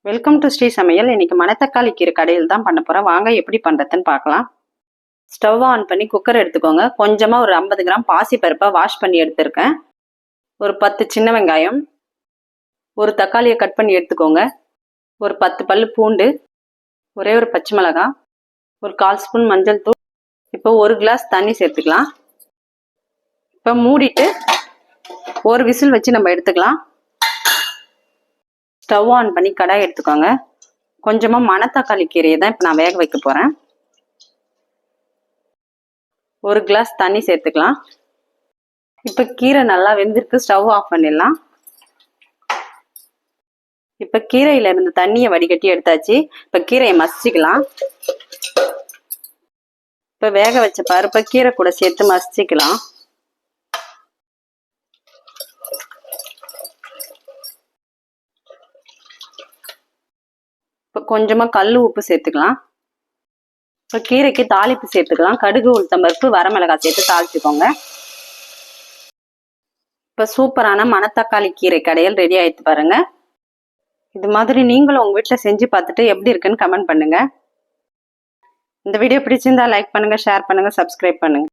Welcome to Sri சமையல். இன்னைக்கு மணத்தக்காளி கீரை கடையில் தான் பண்ண போகிறேன். வாங்க எப்படி பண்ணுறதுன்னு பார்க்கலாம். ஸ்டவ் ஆன் பண்ணி குக்கர் எடுத்துக்கோங்க. கொஞ்சமாக ஒரு 50 கிராம் பாசிப்பருப்பை வாஷ் பண்ணி எடுத்துருக்கேன். ஒரு 10 சின்ன வெங்காயம், ஒரு தக்காளியை கட் பண்ணி எடுத்துக்கோங்க. ஒரு 10 பல்லு பூண்டு, ஒரே ஒரு பச்சை மிளகாய், ஒரு 1/4 ஸ்பூன் மஞ்சள் தூள். இப்போ ஒரு கிளாஸ் தண்ணி சேர்த்துக்கலாம். இப்போ மூடிட்டு ஒரு விசில் வச்சு நம்ம எடுத்துக்கலாம். ஸ்டவ் ஆன் பண்ணி கடாய் எடுத்துக்கோங்க. கொஞ்சமாக மணத்தக்காளி கீரையை தான் இப்போ நான் வேக வைக்க போகிறேன். ஒரு கிளாஸ் தண்ணி சேர்த்துக்கலாம். இப்போ கீரை நல்லா வெந்திருக்கு. ஸ்டவ் ஆஃப் பண்ணிடலாம். இப்போ கீரையில இருந்து தண்ணியை வடிகட்டி எடுத்தாச்சு. இப்போ கீரையை மசிச்சுக்கலாம். இப்போ வேக வச்ச பருப்பை கீரை கூட சேர்த்து மசிச்சுக்கலாம். இப்போ கொஞ்சமாக கல் உப்பு சேர்த்துக்கலாம். இப்போ கீரைக்கு தாளிப்பு சேர்த்துக்கலாம். கடுகு, உளுத்தம்பருப்பு, வரமிளகாய் சேர்த்து தாளிச்சுக்கோங்க. இப்போ சூப்பரான மணத்தக்காளி கீரை கடையில் ரெடி ஆயிடுத்து பாருங்க. இது மாதிரி நீங்களும் உங்கள் வீட்டில் செஞ்சு பார்த்துட்டு எப்படி இருக்குன்னு கமெண்ட் பண்ணுங்க. இந்த வீடியோ பிடிச்சிருந்தா லைக் பண்ணுங்க, ஷேர் பண்ணுங்க, சப்ஸ்கிரைப் பண்ணுங்க.